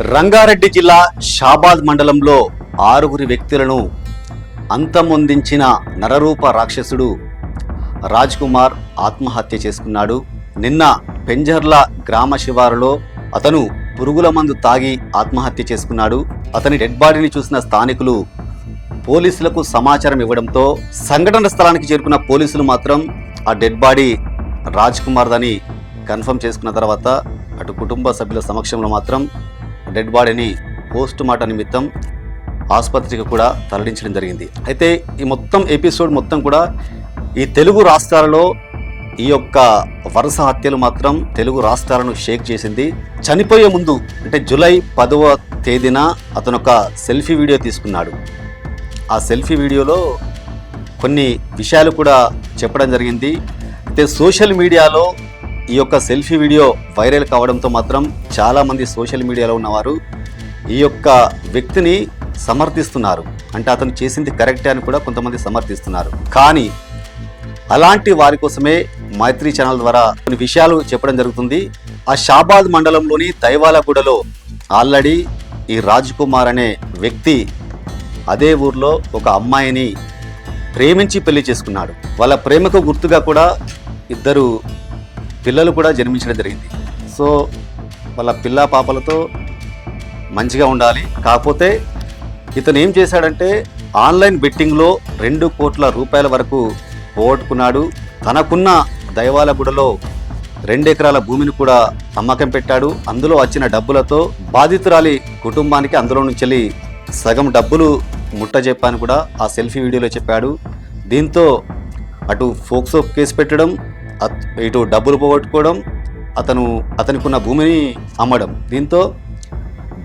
రంగారెడ్డి జిల్లా షాబాద్ మండలంలో 6 వ్యక్తులను అంతమొందించిన నరరూప రాక్షసుడు రాజ్ కుమార్ ఆత్మహత్య చేసుకున్నాడు. నిన్న పెంజర్ల గ్రామ శివారులో అతను పురుగుల మందు తాగి ఆత్మహత్య చేసుకున్నాడు. అతని డెడ్ బాడీని చూసిన స్థానికులు పోలీసులకు సమాచారం ఇవ్వడంతో సంఘటన స్థలానికి చేరుకున్న పోలీసులు మాత్రం ఆ డెడ్ బాడీ రాజ్ కుమార్దని కన్ఫర్మ్ చేసుకున్న తర్వాత అటు కుటుంబ సభ్యుల సమక్షంలో మాత్రం డెడ్ బాడీని పోస్ట్ మార్టం నిమిత్తం ఆసుపత్రికి కూడా తరలించడం జరిగింది. అయితే ఈ మొత్తం ఎపిసోడ్ మొత్తం కూడా ఈ తెలుగు రాష్ట్రాలలో ఈ యొక్క వరుస హత్యలు మాత్రం తెలుగు రాష్ట్రాలను షేక్ చేసింది. చనిపోయే ముందు అంటే జూలై 10వ తేదీన అతను ఒక సెల్ఫీ వీడియో తీసుకున్నాడు. ఆ సెల్ఫీ వీడియోలో కొన్ని విషయాలు కూడా చెప్పడం జరిగింది. అయితే సోషల్ మీడియాలో ఈ యొక్క సెల్ఫీ వీడియో వైరల్ కావడంతో మాత్రం చాలామంది సోషల్ మీడియాలో ఉన్నవారు ఈ యొక్క వ్యక్తిని సమర్థిస్తున్నారు. అంటే అతను చేసింది కరెక్టే అని కూడా కొంతమంది సమర్థిస్తున్నారు. కానీ అలాంటి వారి కోసమే మైత్రి ఛానల్ ద్వారా కొన్ని విషయాలు చెప్పడం జరుగుతుంది. ఆ షాబాద్ మండలంలోని దైవాలగూడలో ఆల్రెడీ ఈ రాజ్ కుమార్ అనే వ్యక్తి అదే ఊర్లో ఒక అమ్మాయిని ప్రేమించి పెళ్లి చేసుకున్నాడు. వాళ్ళ ప్రేమకు గుర్తుగా కూడా 2 పిల్లలు కూడా జన్మించడం జరిగింది. సో వాళ్ళ పిల్ల పాపలతో మంచిగా ఉండాలి. కాకపోతే ఇతను ఏం చేశాడంటే ఆన్లైన్ బెట్టింగ్లో 2 కోట్ల రూపాయల వరకు పోగొట్టుకున్నాడు. తనకున్న దైవాలగూడలో 2 ఎకరాల భూమిని కూడా అమ్మకం పెట్టాడు. అందులో వచ్చిన డబ్బులతో బాధితురాలి కుటుంబానికి అందులో నుంచి సగం డబ్బులు ముట్టజెప్పాను కూడా ఆ సెల్ఫీ వీడియోలో చెప్పాడు. దీంతో అటు ఫోక్సో కేసు పెట్టడం, ఇటు డబ్బులు పోగొట్టుకోవడం, అతనికి ఉన్న భూమిని అమ్మడం. దీంతో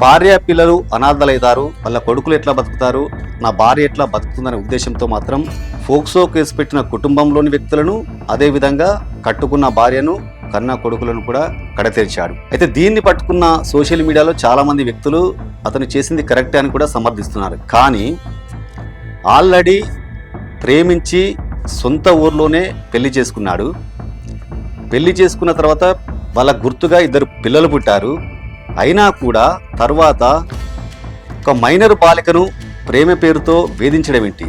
భార్య పిల్లలు అనాథలవుతారు, వాళ్ళ కొడుకులు ఎట్లా బతుకుతారు, నా భార్య ఎట్లా బతుకుతుందనే ఉద్దేశంతో మాత్రం ఫోక్సో కేసు పెట్టిన కుటుంబంలోని వ్యక్తులను, అదేవిధంగా కట్టుకున్న భార్యను, కన్న కొడుకులను కూడా కడతీర్చాడు. అయితే దీన్ని పట్టుకున్న సోషల్ మీడియాలో చాలామంది వ్యక్తులు అతను చేసింది కరెక్టే అని కూడా సమర్థిస్తున్నారు. కానీ ఆల్రెడీ ప్రేమించి సొంత ఊర్లోనే పెళ్లి చేసుకున్నాడు. పెళ్లి చేసుకున్న తర్వాత వాళ్ళ గుర్తుగా 2 పిల్లలు పుట్టారు. అయినా కూడా తర్వాత ఒక మైనర్ బాలికను ప్రేమ పేరుతో వేధించడం ఏంటి?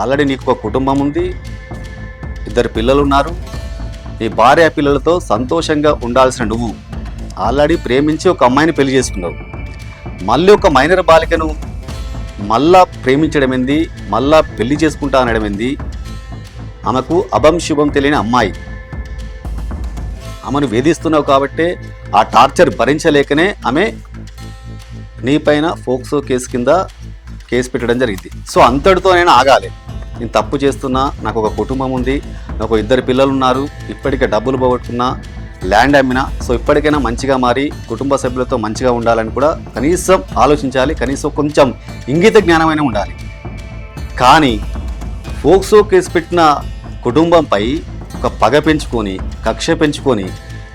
ఆల్రెడీ నీకు ఒక కుటుంబం ఉంది, 2 పిల్లలు ఉన్నారు, నీ భార్య పిల్లలతో సంతోషంగా ఉండాల్సిన నువ్వు ఆల్రెడీ ప్రేమించి ఒక అమ్మాయిని పెళ్లి చేసుకున్నావు. మళ్ళీ ఒక మైనర్ బాలికను మళ్ళా ప్రేమించడం ఏంది, మళ్ళా పెళ్లి చేసుకుంటా అనడం ఏంది? ఆమెకు అభం శుభం తెలియని అమ్మాయి, ఆమెను వేధిస్తున్నావు కాబట్టే ఆ టార్చర్ భరించలేకనే ఆమె నీపైన ఫోక్సో కేసు కింద కేసు పెట్టడం జరిగింది. సో అంతటితో నేను ఆగాలి, నేను తప్పు చేస్తున్నా, నాకు ఒక కుటుంబం ఉంది, నాకు 2 పిల్లలు ఉన్నారు, ఇప్పటికే డబ్బులు పోగొట్టుకున్నా, ల్యాండ్ అమ్మినా, సో ఇప్పటికైనా మంచిగా మారి కుటుంబ సభ్యులతో మంచిగా ఉండాలని కూడా కనీసం ఆలోచించాలి, కనీసం కొంచెం ఇంగిత జ్ఞానమైన ఉండాలి. కానీ ఫోక్సో కేసు పెట్టిన కుటుంబంపై ఒక పగ పెంచుకొని, కక్ష పెంచుకొని,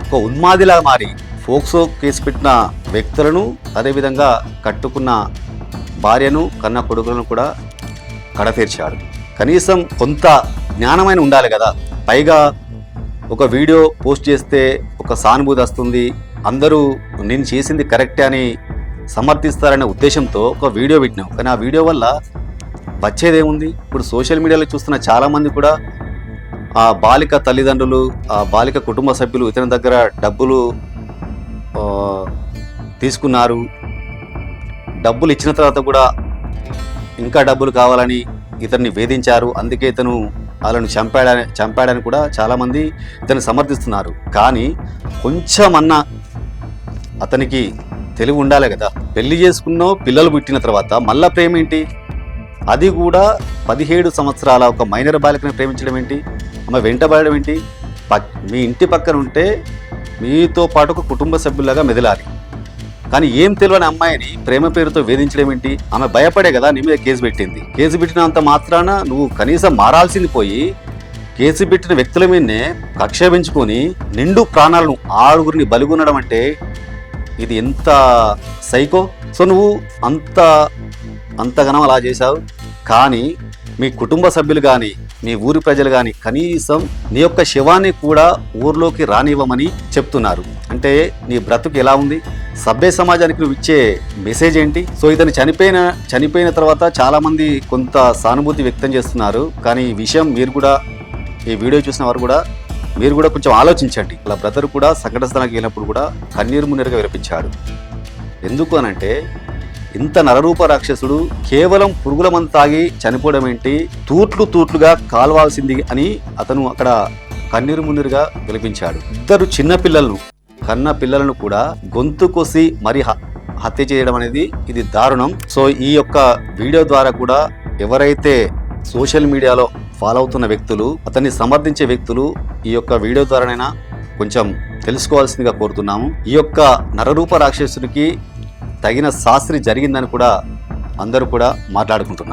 ఒక ఉన్మాదిలా మారి ఫోక్సో కేసు పెట్టిన వ్యక్తులను, అదేవిధంగా కట్టుకున్న భార్యను, కన్న కొడుకులను కూడా కడతీర్చాడు. కనీసం కొంత జ్ఞానమైన ఉండాలి కదా. పైగా ఒక వీడియో పోస్ట్ చేస్తే ఒక సానుభూతి వస్తుంది, అందరూ నేను చేసింది కరెక్టే అని సమర్థిస్తారనే ఉద్దేశంతో ఒక వీడియో పెట్టినాం. కానీ ఆ వీడియో వల్ల వచ్చేదేముంది? ఇప్పుడు సోషల్ మీడియాలో చూస్తున్న చాలామంది కూడా ఆ బాలిక తల్లిదండ్రులు, ఆ బాలిక కుటుంబ సభ్యులు ఇతని దగ్గర డబ్బులు తీసుకున్నారు. డబ్బులు ఇచ్చిన తర్వాత కూడా ఇంకా డబ్బులు కావాలని ఇతన్ని వేధించారు. అందుకే ఇతను వాళ్ళను చంపాడని కూడా చాలామంది ఇతన్ని సమర్థిస్తున్నారు. కానీ కొంచెమన్నా అతనికి తెలివి ఉండాలి కదా. పెళ్లి చేసుకున్నో పిల్లలు పుట్టిన తర్వాత మళ్ళా ప్రేమ ఏంటి? అది కూడా 17 సంవత్సరాల ఒక మైనర్ బాలికను ప్రేమించడం ఏంటి? ఆమె వెంటబడడం ఏంటి? మీ ఇంటి పక్కన ఉంటే మీతో పాటు ఒక కుటుంబ సభ్యులాగా మెదలాలి. కానీ ఏం తెలియని అమ్మాయిని ప్రేమ పేరుతో వేధించడం ఏంటి? ఆమె భయపడే కదా నీ మీద కేసు పెట్టింది. కేసు పెట్టినంత మాత్రాన నువ్వు కనీసం మారాల్సింది పోయి కేసు పెట్టిన వ్యక్తుల మీదనే కక్ష పెంచుకొని నిండు ప్రాణాలను 6 బలిగొనడం అంటే ఇది ఎంత సైకో. సో నువ్వు అంతగానో అలా చేశావు. కానీ మీ కుటుంబ సభ్యులు కానీ, మీ ఊరి ప్రజలు కానీ కనీసం నీ యొక్క శవాన్ని కూడా ఊర్లోకి రానివ్వమని చెప్తున్నారు. అంటే నీ బ్రతుకు ఎలా ఉంది? సభ్య సమాజానికి నువ్వు ఇచ్చే మెసేజ్ ఏంటి? సో ఇతను చనిపోయిన తర్వాత చాలామంది కొంత సానుభూతి వ్యక్తం చేస్తున్నారు. కానీ ఈ విషయం మీరు కూడా, ఈ వీడియో చూసిన వారు కూడా, మీరు కూడా కొంచెం ఆలోచించండి. అలా బ్రదర్ కూడా సంఘటన స్థలానికి వెళ్ళినప్పుడు కూడా కన్నీరు మున్నీరుగా విలపించాడు. ఎందుకు అనంటే, ఇంత నరరూప రాక్షసుడు కేవలం పురుగుల మందు తాగి చనిపోవడం ఏంటి, తూట్లుగా కాల్వాల్సింది అని అతను అక్కడ కన్నీరు మున్నీరుగా విలపించాడు. 2 చిన్న పిల్లలను, కన్న పిల్లలను కూడా గొంతు కోసి మరి హత్య చేయడం అనేది ఇది దారుణం. సో ఈ యొక్క వీడియో ద్వారా కూడా ఎవరైతే సోషల్ మీడియాలో ఫాలో అవుతున్న వ్యక్తులు, అతన్ని సమర్థించే వ్యక్తులు ఈ యొక్క వీడియో ద్వారానైనా కొంచెం తెలుసుకోవాల్సిందిగా కోరుతున్నాము. ఈ యొక్క నరరూప రాక్షసునికి తగిన శాస్త్రి జరిగిందని కూడా అందరూ కూడా మాట్లాడుకుంటున్నారు.